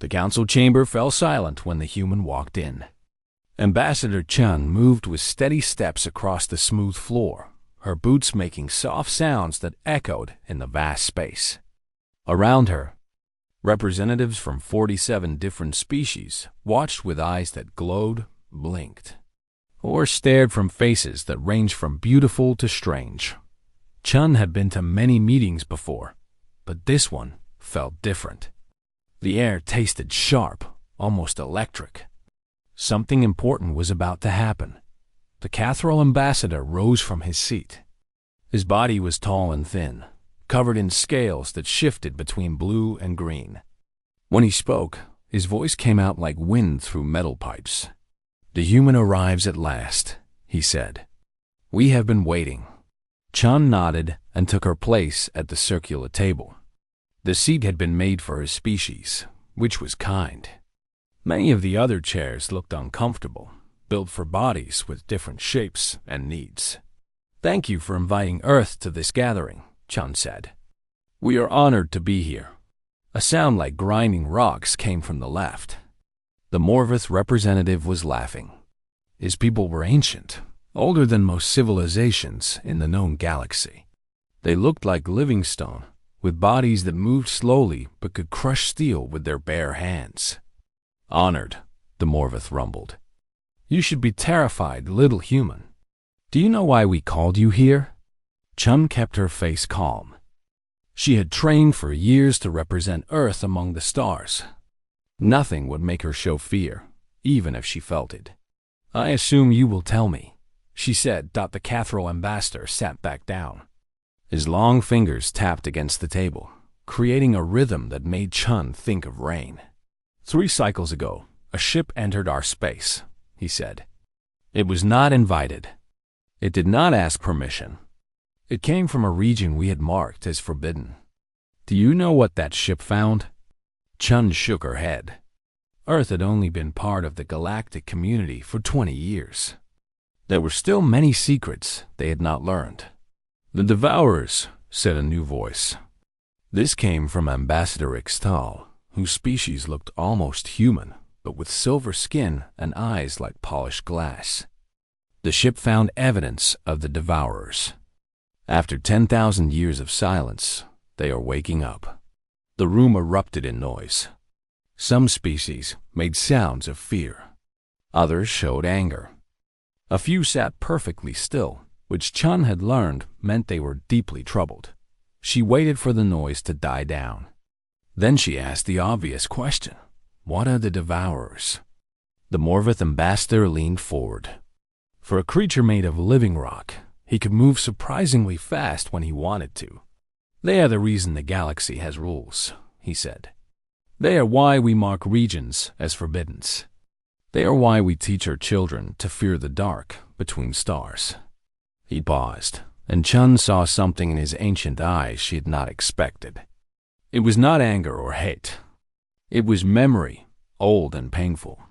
The council chamber fell silent when the human walked in. Ambassador Chun moved with steady steps across the smooth floor, her boots making soft sounds that echoed in the vast space. Around her, representatives from 47 different species watched with eyes that glowed, blinked, or stared from faces that ranged from beautiful to strange. Chun had been to many meetings before, but this one felt different. The air tasted sharp, almost electric. Something important was about to happen. The Cathral ambassador rose from his seat. His body was tall and thin, covered in scales that shifted between blue and green. When he spoke, his voice came out like wind through metal pipes. "The human arrives at last," he said. "We have been waiting." Chun nodded and took her place at the circular table. The seat had been made for her species, which was kind. Many of the other chairs looked uncomfortable, built for bodies with different shapes and needs. "Thank you for inviting Earth to this gathering," Chun said. "We are honored to be here." A sound like grinding rocks came from the left. The Morvith representative was laughing. His people were ancient, older than most civilizations in the known galaxy. They looked like living stone, with bodies that moved slowly but could crush steel with their bare hands. "Honored," the Morvith rumbled. "You should be terrified, little human. Do you know why we called you here?" Chun kept her face calm. She had trained for years to represent Earth among the stars. Nothing would make her show fear, even if she felt it. "I assume you will tell me," she said. The Cathral ambassador sat back down. His long fingers tapped against the table, creating a rhythm that made Chun think of rain. "3 cycles ago, a ship entered our space," he said. "It was not invited. It did not ask permission. It came from a region we had marked as forbidden. Do you know what that ship found?" Chun shook her head. Earth had only been part of the galactic community for 20 years. There were still many secrets they had not learned. "The Devourers," said a new voice. This came from Ambassador Ixtal, whose species looked almost human, but with silver skin and eyes like polished glass. "The ship found evidence of the Devourers. After 10,000 years of silence, they are waking up." The room erupted in noise. Some species made sounds of fear. Others showed anger. A few sat perfectly still, which Chun had learned meant they were deeply troubled. She waited for the noise to die down. Then she asked the obvious question: "What are the Devourers?" The Morvith ambassador leaned forward. For a creature made of living rock, he could move surprisingly fast when he wanted to. "They are the reason the galaxy has rules," he said. "They are why we mark regions as forbiddens. They are why we teach our children to fear the dark between stars." He paused, and Chun saw something in his ancient eyes she had not expected. It was not anger or hate. It was memory, old and painful.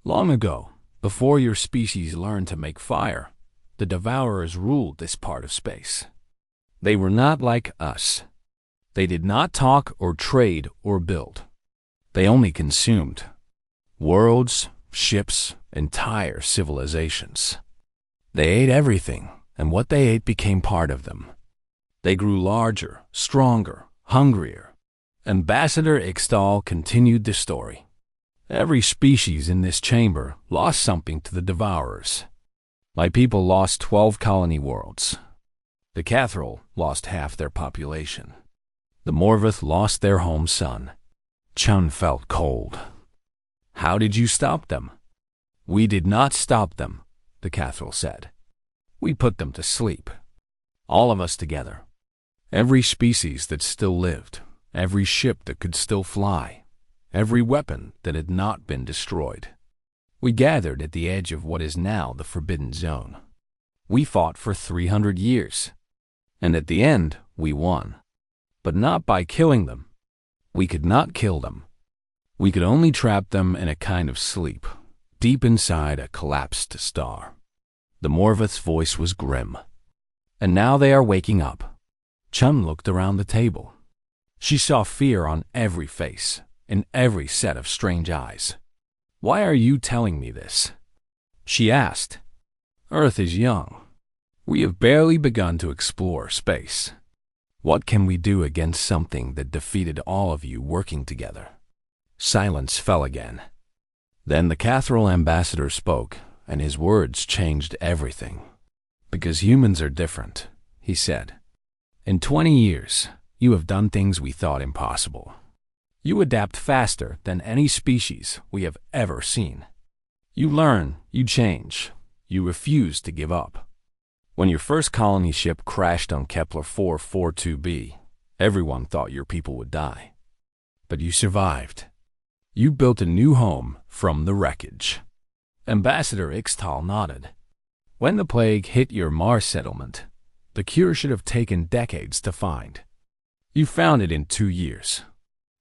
Long ago, before your species learned to make fire, the Devourers ruled this part of space. They were not like us. They did not talk or trade or build. They only consumed. Worlds, ships, entire civilizations. They ate everything, and what they ate became part of them. They grew larger, stronger, hungrier. Ambassador Ixtal continued the story. "Every species in this chamber lost something to the Devourers. My people lost 12 colony worlds. The Cathral lost half their population. The Morvith lost their home sun." Chun felt cold. "How did you stop them?" "We did not stop them," the Cathral said. "We put them to sleep. All of us together. Every species that still lived, every ship that could still fly, every weapon that had not been destroyed. We gathered at the edge of what is now the Forbidden Zone. We fought for 300 years. And at the end, we won. But not by killing them. We could not kill them. We could only trap them in a kind of sleep, deep inside a collapsed star." The Morvith's voice was grim. "And now they are waking up." Chun looked around the table. She saw fear on every face, in every set of strange eyes. "Why are you telling me this?" she asked. "Earth is young. We have barely begun to explore space. What can we do against something that defeated all of you working together?" Silence fell again. Then the Cathedral ambassador spoke, and his words changed everything. "Because humans are different," he said. "In 20 years, you have done things we thought impossible. You adapt faster than any species we have ever seen. You learn, you change, you refuse to give up. When your first colony ship crashed on Kepler 442b, everyone thought your people would die. But you survived. You built a new home from the wreckage." Ambassador Ixtal nodded. "When the plague hit your Mars settlement, the cure should have taken decades to find. You found it in 2 years.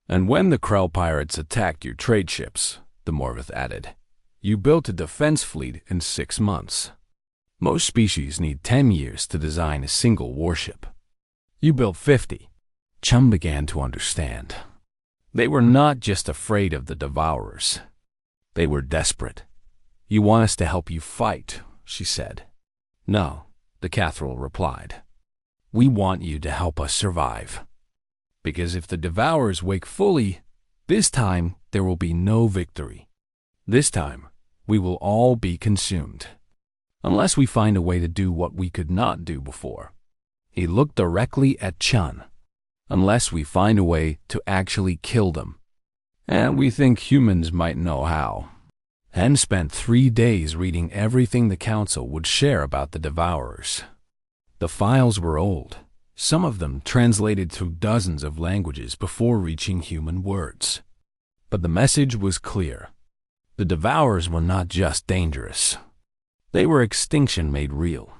And when the Krell pirates attacked your trade ships," the Morvith added, "you built a defense fleet in 6 months. Most species need 10 years to design a single warship. You built 50. Chum began to understand. They were not just afraid of the Devourers. They were desperate. "You want us to help you fight," she said. "No," the Cathedral replied. "We want you to help us survive. Because if the Devourers wake fully, this time there will be no victory. This time, we will all be consumed. Unless we find a way to do what we could not do before." He looked directly at Chun. "Unless we find a way to actually kill them. And we think humans might know how." Hen spent 3 days reading everything the Council would share about the Devourers. The files were old, some of them translated to dozens of languages before reaching human words. But the message was clear. The Devourers were not just dangerous. They were extinction made real.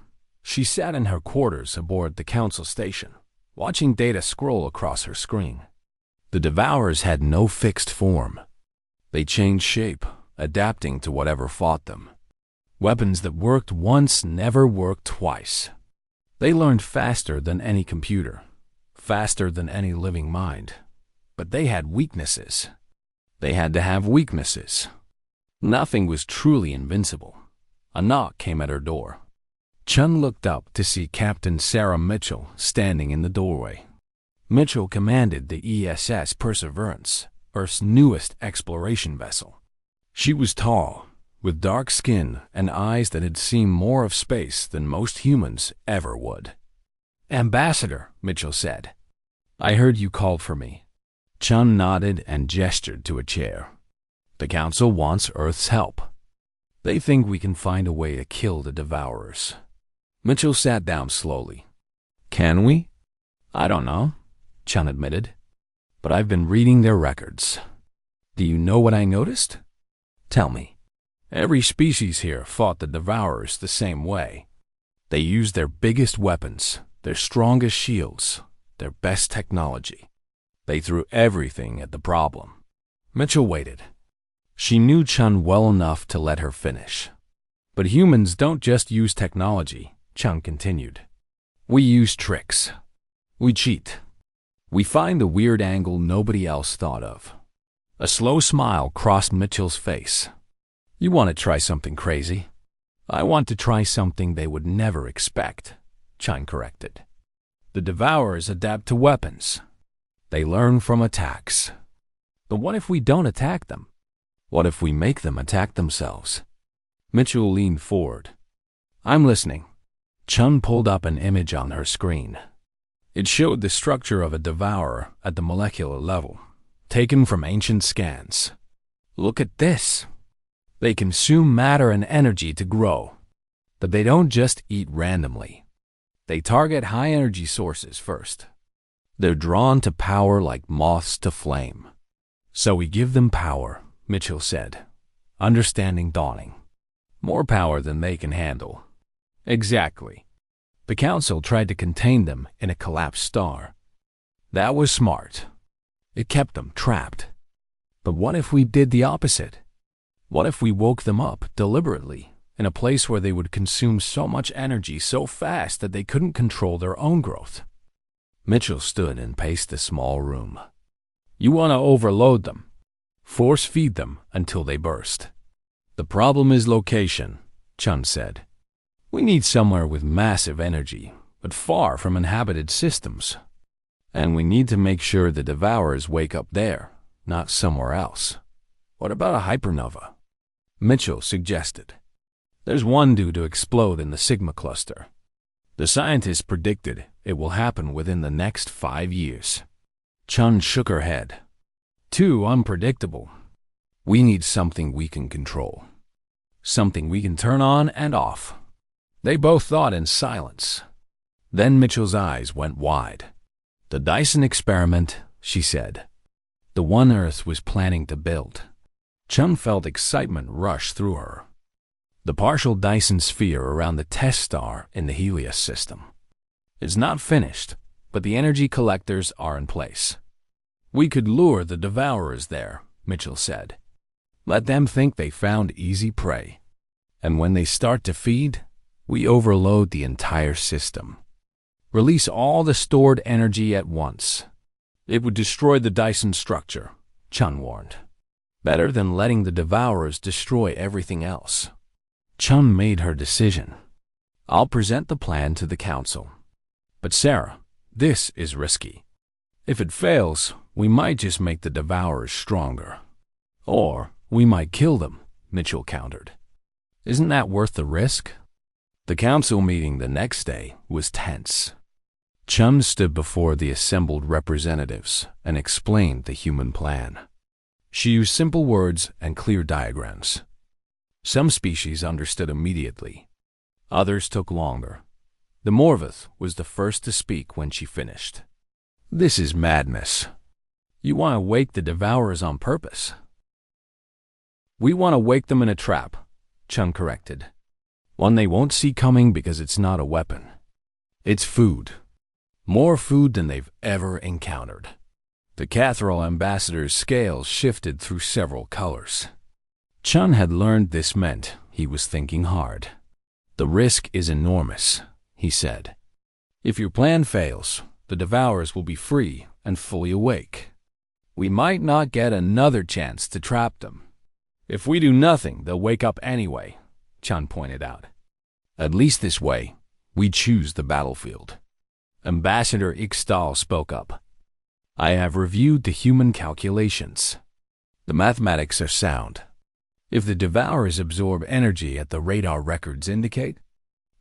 She sat in her quarters aboard the Council station, watching data scroll across her screen. The Devourers had no fixed form. They changed shape, adapting to whatever fought them. Weapons that worked once never worked twice. They learned faster than any computer, faster than any living mind. But they had weaknesses. They had to have weaknesses. Nothing was truly invincible. A knock came at her door. Chun looked up to see Captain Sarah Mitchell standing in the doorway. Mitchell commanded the ESS Perseverance, Earth's newest exploration vessel. She was tall, with dark skin and eyes that had seen more of space than most humans ever would. "Ambassador," Mitchell said, "I heard you called for me." Chun nodded and gestured to a chair. "The Council wants Earth's help. They think we can find a way to kill the Devourers." Mitchell sat down slowly. "Can we?" "I don't know," Chun admitted, "but I've been reading their records. Do you know what I noticed?" "Tell me." "Every species here fought the Devourers the same way. They used their biggest weapons, their strongest shields, their best technology. They threw everything at the problem." Mitchell waited. She knew Chun well enough to let her finish. "But humans don't just use technology," Chun continued. "We use tricks. We cheat. We find the weird angle nobody else thought of." A slow smile crossed Mitchell's face. "You want to try something crazy?" "I want to try something they would never expect," Chun corrected. "The Devourers adapt to weapons. They learn from attacks. But what if we don't attack them? What if we make them attack themselves?" Mitchell leaned forward. "I'm listening." Chun pulled up an image on her screen. It showed the structure of a Devourer at the molecular level, taken from ancient scans. "Look at this. They consume matter and energy to grow. But they don't just eat randomly. They target high-energy sources first. They're drawn to power like moths to flame." "So we give them power," Mitchell said, understanding dawning. "More power than they can handle." "Exactly. The Council tried to contain them in a collapsed star. That was smart. It kept them trapped. But what if we did the opposite? What if we woke them up deliberately in a place where they would consume so much energy so fast that they couldn't control their own growth?" Mitchell stood and paced the small room. "You want to overload them," Force feed them until they burst. The problem is location, Chun said. We need somewhere with massive energy, but far from inhabited systems. And we need to make sure the Devourers wake up there, not somewhere else. What about a hypernova? Mitchell suggested. There's one due to explode in the Sigma cluster. The scientists predicted it will happen within the next 5 years. Chun shook her head. Too unpredictable. We need something we can control. Something we can turn on and off. They both thought in silence. Then Mitchell's eyes went wide. The Dyson experiment, she said. The one Earth was planning to build. Chun felt excitement rush through her. The partial Dyson sphere around the test star in the Helios system. It's not finished, but the energy collectors are in place. We could lure the Devourers there, Mitchell said. Let them think they found easy prey. And when they start to feed, we overload the entire system. Release all the stored energy at once. It would destroy the Dyson structure, Chun warned. Better than letting the Devourers destroy everything else. Chun made her decision. I'll present the plan to the council. But Sarah, this is risky. If it fails, we might just make the Devourers stronger. Or we might kill them, Mitchell countered. Isn't that worth the risk? The council meeting the next day was tense. Chun stood before the assembled representatives and explained the human plan. She used simple words and clear diagrams. Some species understood immediately. Others took longer. The Morvith was the first to speak when she finished. This is madness. You want to wake the Devourers on purpose. We want to wake them in a trap, Chun corrected. One they won't see coming because it's not a weapon. It's food. More food than they've ever encountered. The Cathral ambassador's scales shifted through several colors. Chun had learned this meant he was thinking hard. The risk is enormous, he said. If your plan fails, the Devourers will be free and fully awake. We might not get another chance to trap them. If we do nothing, they'll wake up anyway, Chun pointed out. At least this way, we choose the battlefield. Ambassador Ixtal spoke up. I have reviewed the human calculations. The mathematics are sound. If the Devourers absorb energy at the radar records indicate,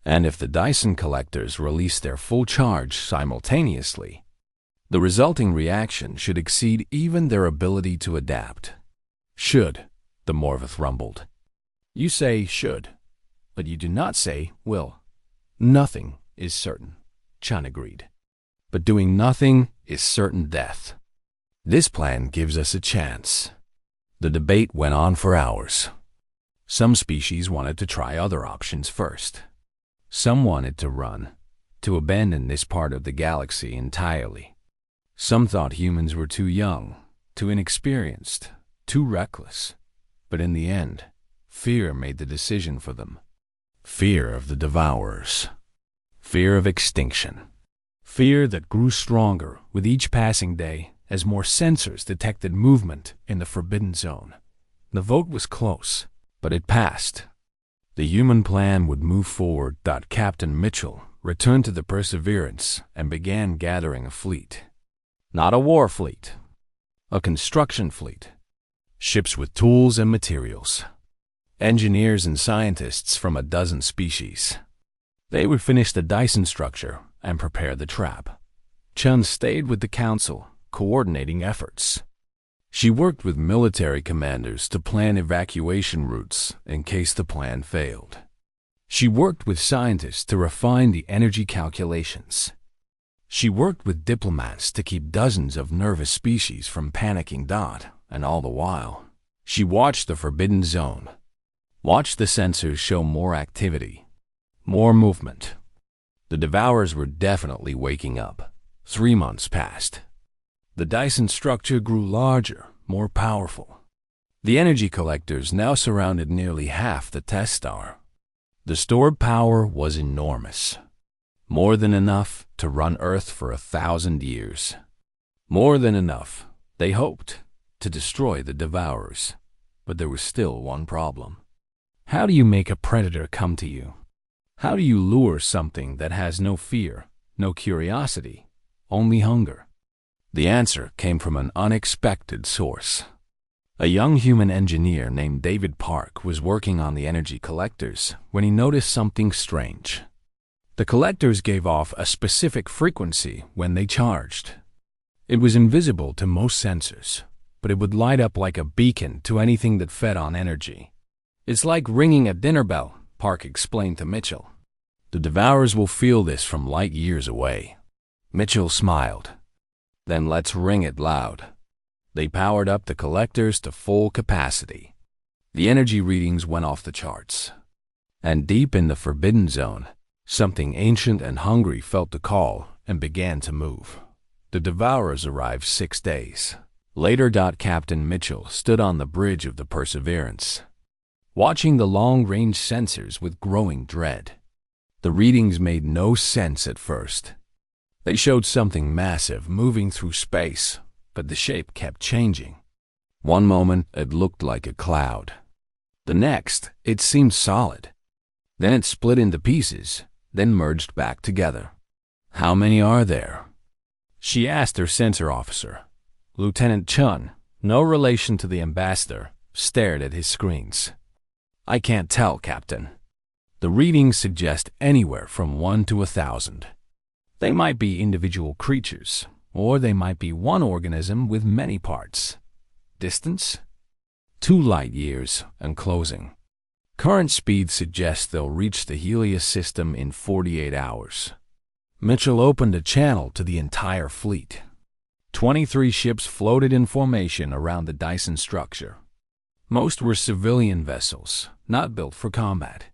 and if the Dyson collectors release their full charge simultaneously, the resulting reaction should exceed even their ability to adapt. Should, the Morvith rumbled. You say should, but you do not say will. Nothing is certain, Chun agreed. But doing nothing is certain death. This plan gives us a chance. The debate went on for hours. Some species wanted to try other options first. Some wanted to run, to abandon this part of the galaxy entirely. Some thought humans were too young, too inexperienced, too reckless. But in the end, fear made the decision for them. Fear of the Devourers. Fear of extinction. Fear that grew stronger with each passing day as more sensors detected movement in the Forbidden Zone. The vote was close, but it passed. The human plan would move forward. Captain Mitchell returned to the Perseverance and began gathering a fleet. Not a war fleet, a construction fleet. Ships with tools and materials. Engineers and scientists from a dozen species. They would finish the Dyson structure and prepare the trap. Chun stayed with the council, coordinating efforts. She worked with military commanders to plan evacuation routes in case the plan failed. She worked with scientists to refine the energy calculations. She worked with diplomats to keep dozens of nervous species from panicking. And all the while, she watched the Forbidden Zone. Watched the sensors show more activity, more movement. The Devourers were definitely waking up. 3 months passed. The Dyson structure grew larger, more powerful. The energy collectors now surrounded nearly half the test star. The stored power was enormous. More than enough to run Earth for 1,000 years. More than enough, they hoped, to destroy the Devourers. But there was still one problem. How do you make a predator come to you? How do you lure something that has no fear, no curiosity, only hunger? The answer came from an unexpected source. A young human engineer named David Park was working on the energy collectors when he noticed something strange. The collectors gave off a specific frequency when they charged. It was invisible to most sensors, but it would light up like a beacon to anything that fed on energy. "It's like ringing a dinner bell," Park explained to Mitchell. "The Devourers will feel this from light years away." Mitchell smiled. "Then let's ring it loud." They powered up the collectors to full capacity. The energy readings went off the charts. And deep in the Forbidden Zone, something ancient and hungry felt the call and began to move. The Devourers arrived 6 days later. Captain Mitchell stood on the bridge of the Perseverance, watching the long-range sensors with growing dread. The readings made no sense at first. They showed something massive moving through space, but the shape kept changing. One moment, it looked like a cloud. The next, it seemed solid. Then it split into pieces, then merged back together. "How many are there?" she asked her sensor officer. Lieutenant Chun, no relation to the ambassador, stared at his screens. "I can't tell, Captain. The readings suggest anywhere from 1 to 1,000. They might be individual creatures, or they might be one organism with many parts. Distance? 2 light years and closing. Current speed suggests they'll reach the Helios system in 48 hours. Mitchell opened a channel to the entire fleet. 23 ships floated in formation around the Dyson structure. Most were civilian vessels, not built for combat.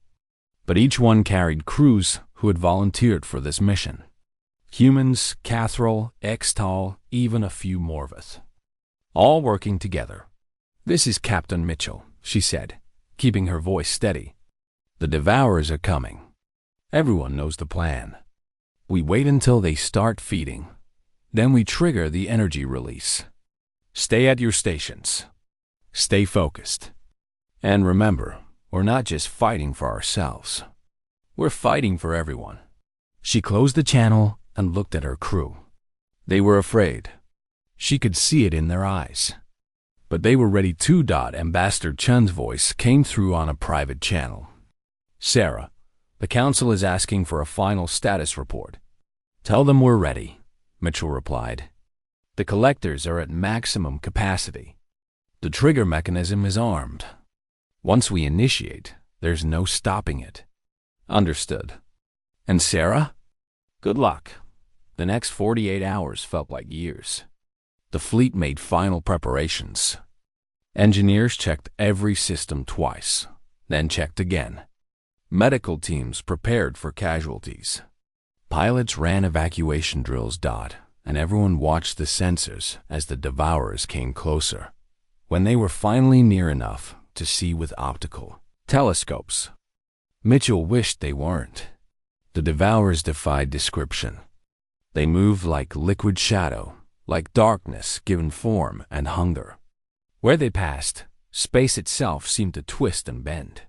But each one carried crews who had volunteered for this mission. Humans, Cathrol, Extal, even a few Morvath. All working together. "This is Captain Mitchell," she said, keeping her voice steady. "The Devourers are coming. Everyone knows the plan. We wait until they start feeding. Then we trigger the energy release. Stay at your stations. Stay focused. And remember, we're not just fighting for ourselves. We're fighting for everyone." She closed the channel and looked at her crew. They were afraid. She could see it in their eyes. But they were ready too. Ambassador Chun's voice came through on a private channel. "Sarah, the Council is asking for a final status report." "Tell them we're ready," Mitchell replied. "The collectors are at maximum capacity. The trigger mechanism is armed. Once we initiate, there's no stopping it." "Understood. And Sarah? Good luck." The next 48 hours felt like years. The fleet made final preparations. Engineers checked every system twice, then checked again. Medical teams prepared for casualties. Pilots ran evacuation drills. And everyone watched the sensors as the Devourers came closer. When they were finally near enough to see with optical telescopes, Mitchell wished they weren't. The Devourers defied description. They moved like liquid shadow, like darkness given form and hunger. Where they passed, space itself seemed to twist and bend.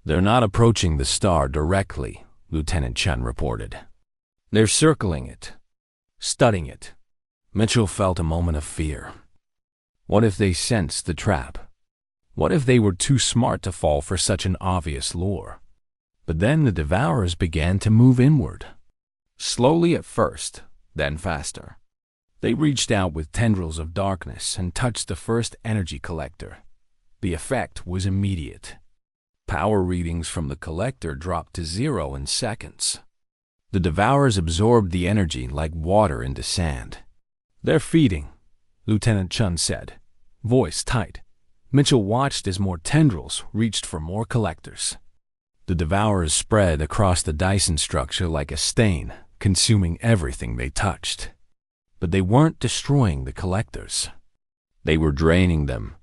"They're not approaching the star directly," Lieutenant Chun reported. "They're circling it, studying it." Mitchell felt a moment of fear. What if they sensed the trap? What if they were too smart to fall for such an obvious lure? But then the Devourers began to move inward. Slowly at first, then faster. They reached out with tendrils of darkness and touched the first energy collector. The effect was immediate. Power readings from the collector dropped to 0 in seconds. The Devourers absorbed the energy like water into sand. "They're feeding," Lieutenant Chun said, voice tight. Mitchell watched as more tendrils reached for more collectors. The Devourers spread across the Dyson structure like a stain, consuming everything they touched. But they weren't destroying the collectors. They were draining them.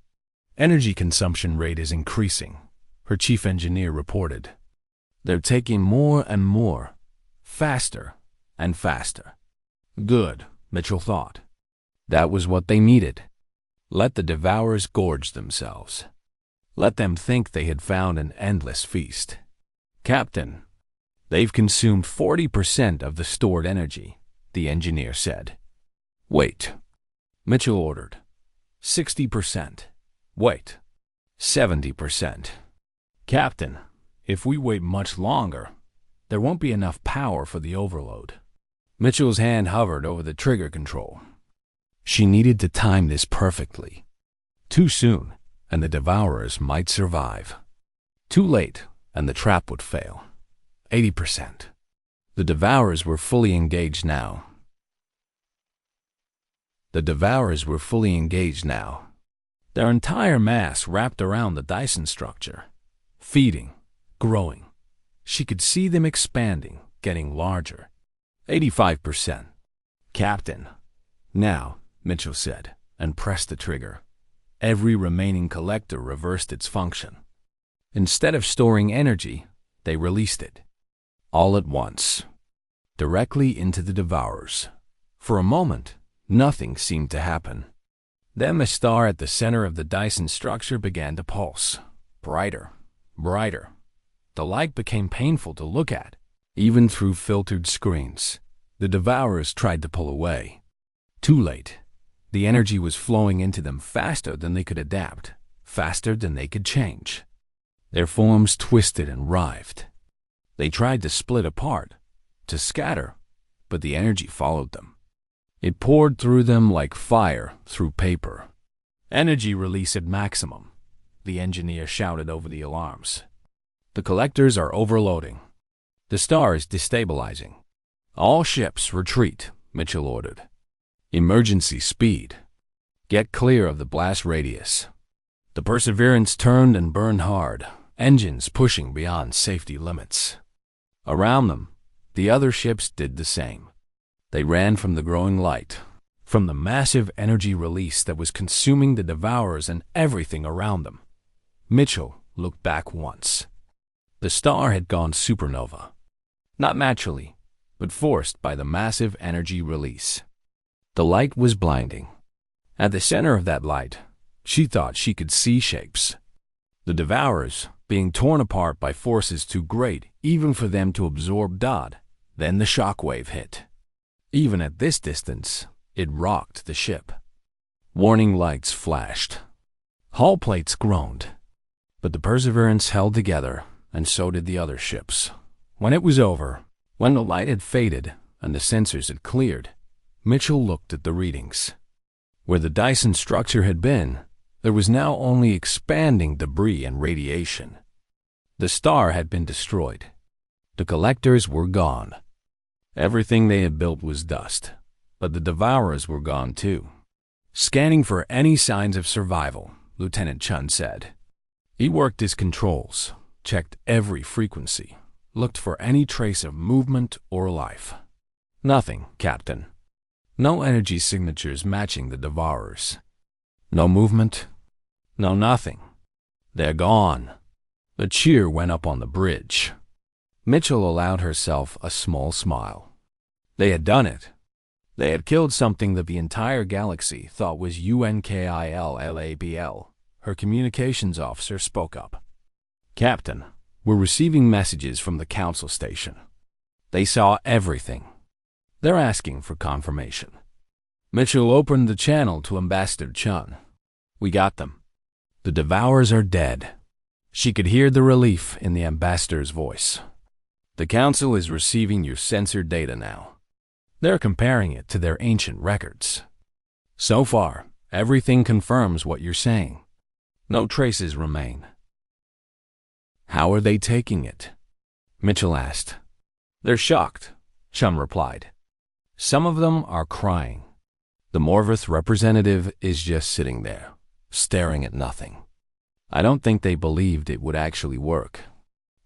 "Energy consumption rate is increasing," her chief engineer reported. "They're taking more and more, faster and faster." Good, Mitchell thought. That was what they needed. Let the devourers gorge themselves. Let them think they had found an endless feast. Captain, they've consumed 40% of the stored energy, the engineer said. Wait, Mitchell ordered. 60%. Wait. 70%. Captain, if we wait much longer, there won't be enough power for the overload. Mitchell's hand hovered over the trigger control. She needed to time this perfectly. Too soon, and the devourers might survive. Too late, and the trap would fail. 80%. The devourers were fully engaged now. Their entire mass wrapped around the Dyson structure, feeding, growing. She could see them expanding, getting larger. 85%. Captain. Now, Mitchell said, and pressed the trigger. Every remaining collector reversed its function. Instead of storing energy, they released it. All at once. Directly into the devourers. For a moment, nothing seemed to happen. Then the star at the center of the Dyson structure began to pulse. Brighter, brighter. The light became painful to look at, even through filtered screens. The devourers tried to pull away. Too late. The energy was flowing into them faster than they could adapt, faster than they could change. Their forms twisted and writhed. They tried to split apart, to scatter, but the energy followed them. It poured through them like fire through paper. Energy release at maximum, the engineer shouted over the alarms. The collectors are overloading. The star is destabilizing. All ships retreat, Mitchell ordered. Emergency speed. Get clear of the blast radius. The Perseverance turned and burned hard, engines pushing beyond safety limits. Around them, the other ships did the same. They ran from the growing light, from the massive energy release that was consuming the devourers and everything around them. Mitchell looked back once. The star had gone supernova. Not naturally, but forced by the massive energy release. The light was blinding. At the center of that light, she thought she could see shapes. The devourers, being torn apart by forces too great even for them to absorb Dodd. Then the shockwave hit. Even at this distance, it rocked the ship. Warning lights flashed. Hull plates groaned. But the Perseverance held together, and so did the other ships. When it was over, when the light had faded and the sensors had cleared, Mitchell looked at the readings. Where the Dyson structure had been, there was now only expanding debris and radiation. The star had been destroyed. The collectors were gone. Everything they had built was dust, but the devourers were gone too. Scanning for any signs of survival, Lieutenant Chun said. He worked his controls, checked every frequency, looked for any trace of movement or life. Nothing, Captain. No energy signatures matching the devourers. No movement. No nothing. They're gone. The cheer went up on the bridge. Mitchell allowed herself a small smile. They had done it. They had killed something that the entire galaxy thought was UNKILLABL. Her communications officer spoke up. Captain, we're receiving messages from the council station. They saw everything. They're asking for confirmation. Mitchell opened the channel to Ambassador Chun. We got them. The devourers are dead. She could hear the relief in the ambassador's voice. The council is receiving your censored data now. They're comparing it to their ancient records. So far, everything confirms what you're saying. No traces remain. How are they taking it? Mitchell asked. They're shocked, Chun replied. Some of them are crying. The Morvith representative is just sitting there, staring at nothing. I don't think they believed it would actually work.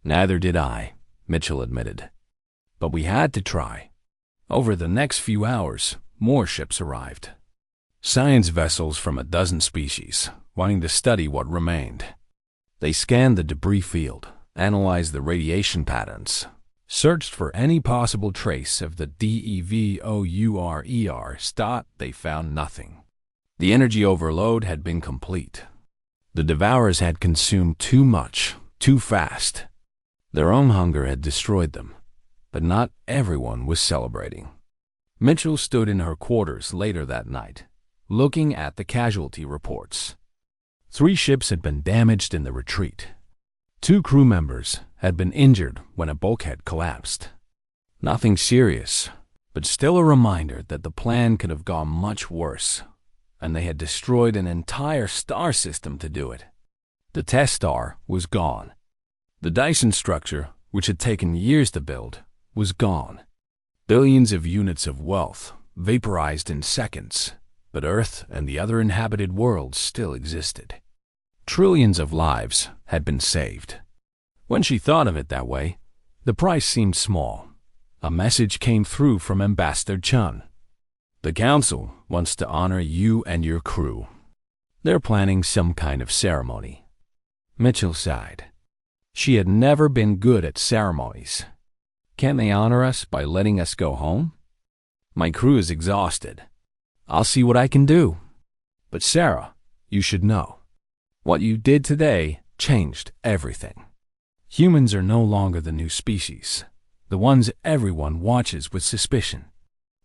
Neither did I, Mitchell admitted. But we had to try. Over the next few hours, more ships arrived. Science vessels from a dozen species, wanting to study what remained. They scanned the debris field, analyzed the radiation patterns, searched for any possible trace of the DEVOURER stot. They found nothing. The energy overload had been complete. The Devourers had consumed too much, too fast. Their own hunger had destroyed them, but not everyone was celebrating. Mitchell stood in her quarters later that night, looking at the casualty reports. 3 ships had been damaged in the retreat. 2 crew members had been injured when a bulkhead collapsed. Nothing serious, but still a reminder that the plan could have gone much worse, and they had destroyed an entire star system to do it. The test star was gone. The Dyson structure, which had taken years to build, was gone. Billions of units of wealth vaporized in seconds, but Earth and the other inhabited worlds still existed. Trillions of lives had been saved. When she thought of it that way, the price seemed small. A message came through from Ambassador Chun. The Council wants to honor you and your crew. They're planning some kind of ceremony. Mitchell sighed. She had never been good at ceremonies. Can't they honor us by letting us go home? My crew is exhausted. I'll see what I can do. But Sarah, you should know. What you did today changed everything. Humans are no longer the new species, the ones everyone watches with suspicion.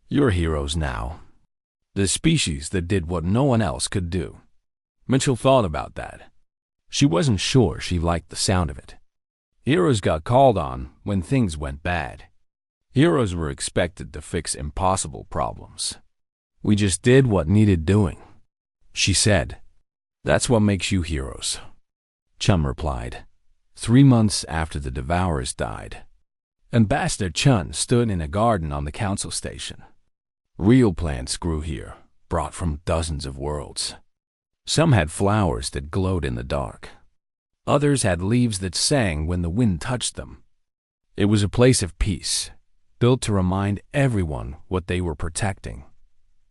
You're heroes now. The species that did what no one else could do. Mitchell thought about that. She wasn't sure she liked the sound of it. Heroes got called on when things went bad. Heroes were expected to fix impossible problems. We just did what needed doing, she said. That's what makes you heroes. Chum replied. 3 months after the Devourers died, Ambassador Chun stood in a garden on the council station. Real plants grew here, brought from dozens of worlds. Some had flowers that glowed in the dark. Others had leaves that sang when the wind touched them. It was a place of peace, built to remind everyone what they were protecting.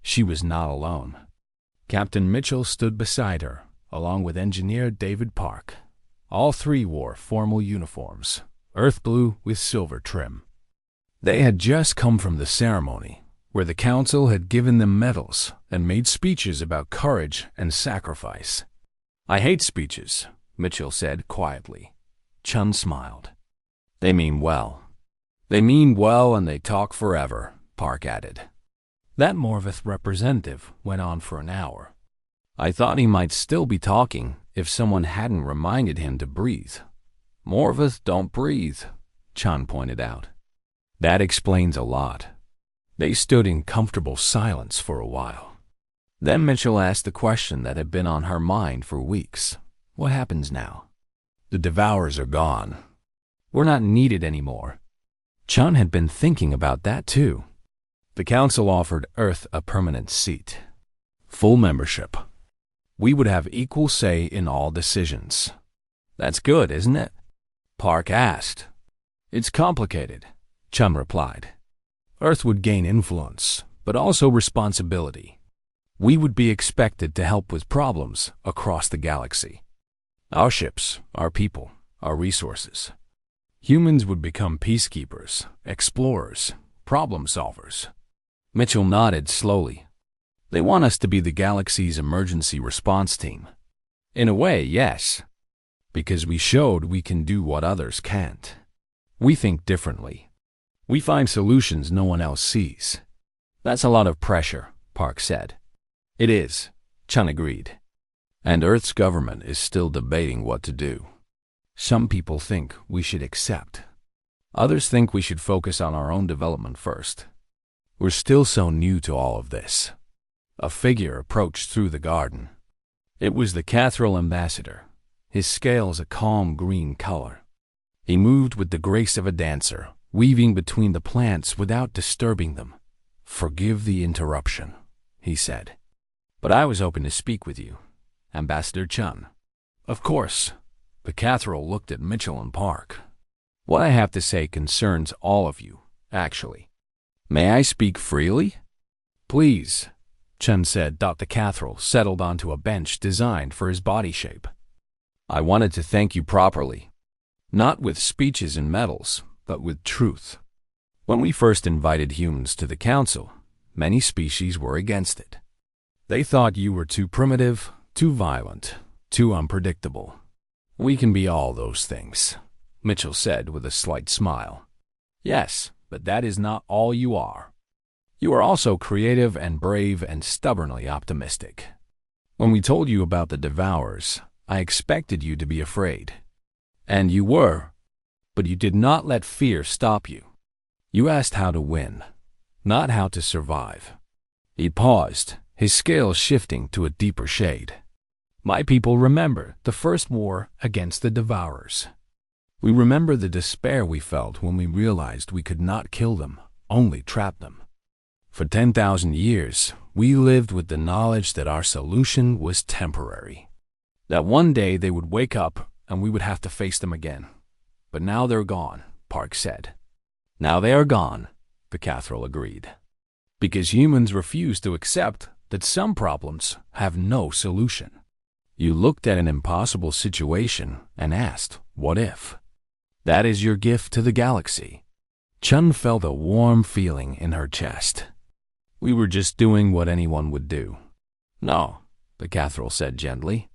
She was not alone. Captain Mitchell stood beside her, along with Engineer David Park. All 3 wore formal uniforms, earth blue with silver trim. They had just come from the ceremony, where the council had given them medals and made speeches about courage and sacrifice. I hate speeches, Mitchell said quietly. Chun smiled. They mean well. They mean well and they talk forever, Park added. That Morvith representative went on for an hour. I thought he might still be talking if someone hadn't reminded him to breathe. Morvith don't breathe, Chun pointed out. That explains a lot. They stood in comfortable silence for a while. Then Mitchell asked the question that had been on her mind for weeks. What happens now? The Devourers are gone. We're not needed anymore. Chun had been thinking about that too. The council offered Earth a permanent seat. Full membership. We would have equal say in all decisions. That's good, isn't it? Park asked. It's complicated, Chun replied. Earth would gain influence, but also responsibility. We would be expected to help with problems across the galaxy. Our ships, our people, our resources. Humans would become peacekeepers, explorers, problem solvers. Mitchell nodded slowly. They want us to be the galaxy's emergency response team. In a way, yes. Because we showed we can do what others can't. We think differently. We find solutions no one else sees. That's a lot of pressure, Park said. It is, Chun agreed. And Earth's government is still debating what to do. Some people think we should accept. Others think we should focus on our own development first. We're still so new to all of this. A figure approached through the garden. It was the Cathril ambassador, his scales a calm green color. He moved with the grace of a dancer, weaving between the plants without disturbing them. Forgive the interruption, he said. But I was hoping to speak with you, Ambassador Chun. Of course. The Cathril looked at Mitchell and Park. What I have to say concerns all of you, actually. May I speak freely? Please, Chun said. The Cathril settled onto a bench designed for his body shape. I wanted to thank you properly. Not with speeches and medals, but with truth. When we first invited humans to the council, many species were against it. They thought you were too primitive, too violent, too unpredictable. We can be all those things, Mitchell said with a slight smile. Yes, but that is not all you are. You are also creative and brave and stubbornly optimistic. When we told you about the Devourers, I expected you to be afraid. And you were, but you did not let fear stop you. You asked how to win, not how to survive. He paused, his scales shifting to a deeper shade. My people remember the first war against the Devourers. We remember the despair we felt when we realized we could not kill them, only trap them. For 10,000 years, we lived with the knowledge that our solution was temporary. That one day they would wake up and we would have to face them again. But now they're gone, Park said. Now they are gone, the Catherall agreed. Because humans refuse to accept that some problems have no solution. You looked at an impossible situation and asked, what if? That is your gift to the galaxy. Chun felt a warm feeling in her chest. We were just doing what anyone would do. No, the Catherall said gently.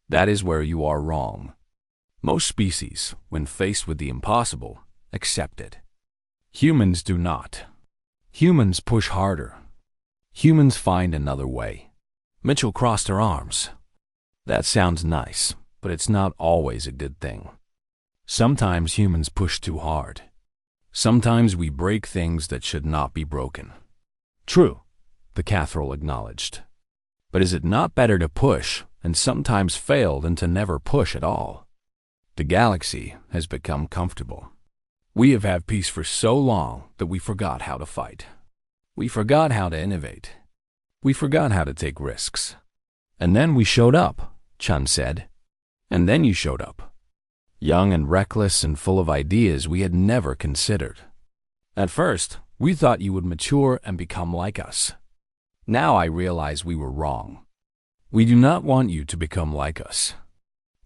That is where you are wrong. Most species, when faced with the impossible, accept it. Humans do not. Humans push harder. Humans find another way. Mitchell crossed her arms. That sounds nice, but it's not always a good thing. Sometimes humans push too hard. Sometimes we break things that should not be broken. True, the Catherall acknowledged. But is it not better to push and sometimes fail than to never push at all? The galaxy has become comfortable. We have had peace for so long that we forgot how to fight. We forgot how to innovate. We forgot how to take risks. And then we showed up, Chun said. And then you showed up. Young and reckless and full of ideas we had never considered. At first, we thought you would mature and become like us. Now I realize we were wrong. We do not want you to become like us.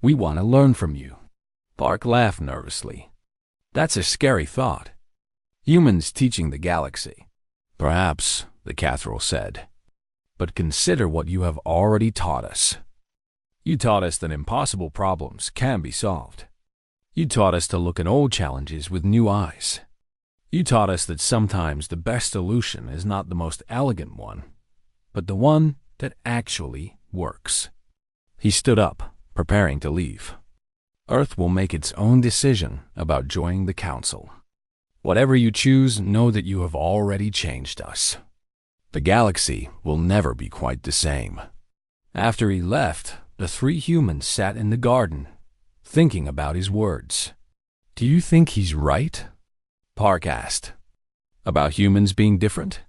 We want to learn from you. Park laughed nervously. That's a scary thought. Humans teaching the galaxy. Perhaps, the Catherall said. But consider what you have already taught us. You taught us that impossible problems can be solved. You taught us to look at old challenges with new eyes. You taught us that sometimes the best solution is not the most elegant one, but the one that actually works. He stood up, preparing to leave. Earth will make its own decision about joining the Council. Whatever you choose, know that you have already changed us. The galaxy will never be quite the same. After he left, the three humans sat in the garden, thinking about his words. Do you think he's right? Park asked. About humans being different?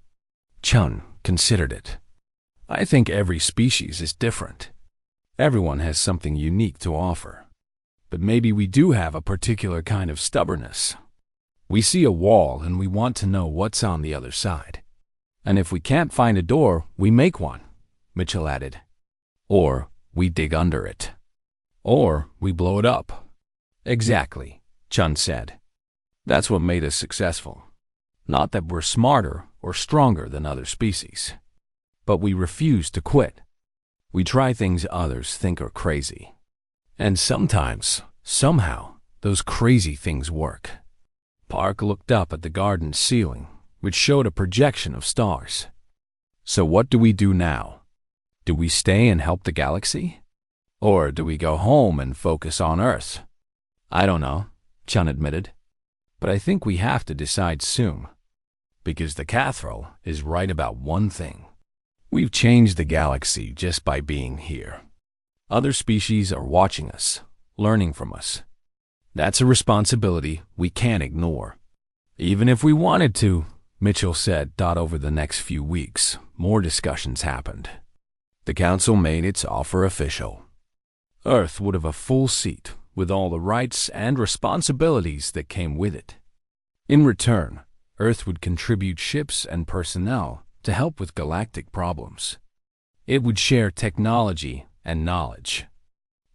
Chun considered it. I think every species is different. Everyone has something unique to offer. But maybe we do have a particular kind of stubbornness. We see a wall and we want to know what's on the other side. And if we can't find a door, we make one, Mitchell added. Or we dig under it. Or we blow it up. Exactly, Chun said. That's what made us successful. Not that we're smarter or stronger than other species. But we refuse to quit. We try things others think are crazy. And sometimes, somehow, those crazy things work. Park looked up at the garden ceiling, which showed a projection of stars. So what do we do now? Do we stay and help the galaxy? Or do we go home and focus on Earth? I don't know, Chun admitted. But I think we have to decide soon. Because the Catherall is right about one thing. We've changed the galaxy just by being here. Other species are watching us, learning from us. That's a responsibility we can't ignore. Even if we wanted to, Mitchell said. Over the next few weeks, more discussions happened. The council made its offer official. Earth would have a full seat with all the rights and responsibilities that came with it. In return, Earth would contribute ships and personnel to help with galactic problems. It would share technology and knowledge.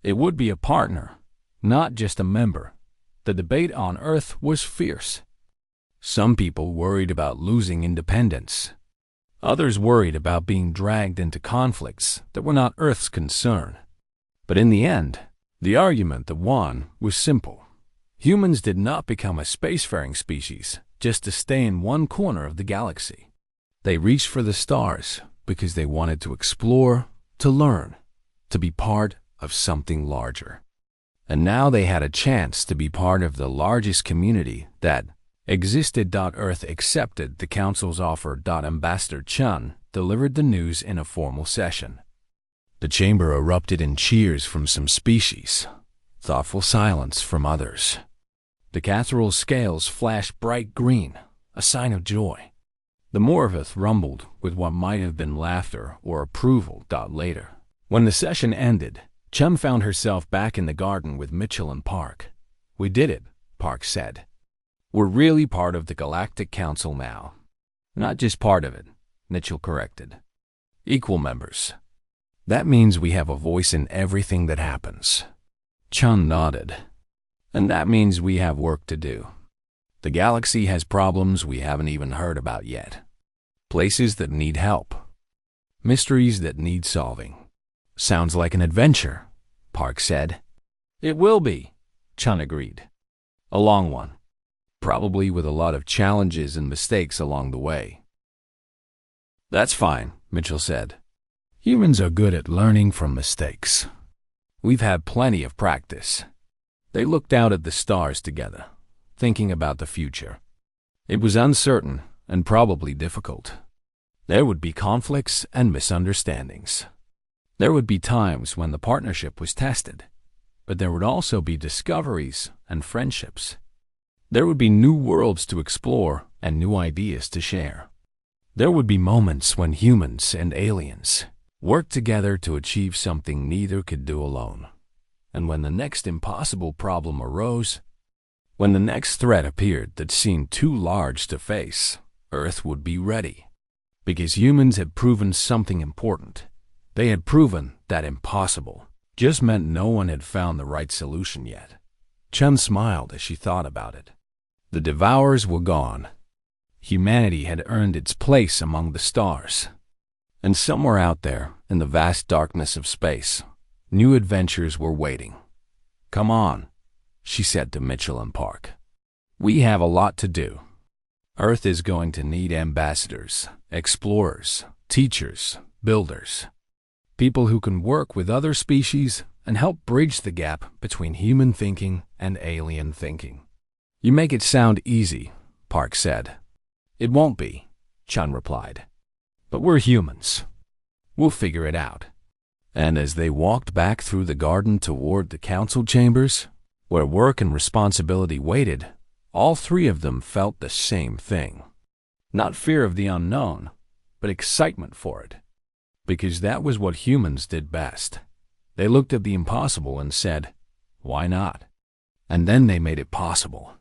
It would be a partner, not just a member. The debate on Earth was fierce. Some people worried about losing independence. Others worried about being dragged into conflicts that were not Earth's concern. But in the end, the argument that won was simple. Humans did not become a spacefaring species just to stay in one corner of the galaxy. They reached for the stars because they wanted to explore, to learn, to be part of something larger. And now they had a chance to be part of the largest community that existed. Earth accepted the Council's offer. Ambassador Chun delivered the news in a formal session. The chamber erupted in cheers from some species, thoughtful silence from others. The cathedral scales flashed bright green, a sign of joy. The Morvith rumbled with what might have been laughter or approval. Later, when the session ended, Chum found herself back in the garden with Mitchell and Park. "We did it," Park said. "We're really part of the Galactic Council now." "Not just part of it," Mitchell corrected. "Equal members. That means we have a voice in everything that happens." Chun nodded. "And that means we have work to do. The galaxy has problems we haven't even heard about yet. Places that need help. Mysteries that need solving." "Sounds like an adventure," Park said. "It will be," Chun agreed. "A long one. Probably with a lot of challenges and mistakes along the way." "That's fine," Mitchell said. "Humans are good at learning from mistakes. We've had plenty of practice." They looked out at the stars together, thinking about the future. It was uncertain and probably difficult. There would be conflicts and misunderstandings. There would be times when the partnership was tested, but there would also be discoveries and friendships. There would be new worlds to explore and new ideas to share. There would be moments when humans and aliens worked together to achieve something neither could do alone. And when the next impossible problem arose, when the next threat appeared that seemed too large to face, Earth would be ready. Because humans had proven something important. They had proven that impossible just meant no one had found the right solution yet. Chun smiled as she thought about it. The Devourers were gone. Humanity had earned its place among the stars. And somewhere out there, in the vast darkness of space, new adventures were waiting. "Come on," she said to Mitchell and Park. "We have a lot to do. Earth is going to need ambassadors, explorers, teachers, builders. People who can work with other species and help bridge the gap between human thinking and alien thinking." "You make it sound easy," Park said. "It won't be," Chun replied. "But we're humans. We'll figure it out." And as they walked back through the garden toward the council chambers, where work and responsibility waited, all three of them felt the same thing. Not fear of the unknown, but excitement for it. Because that was what humans did best. They looked at the impossible and said, "Why not?" And then they made it possible.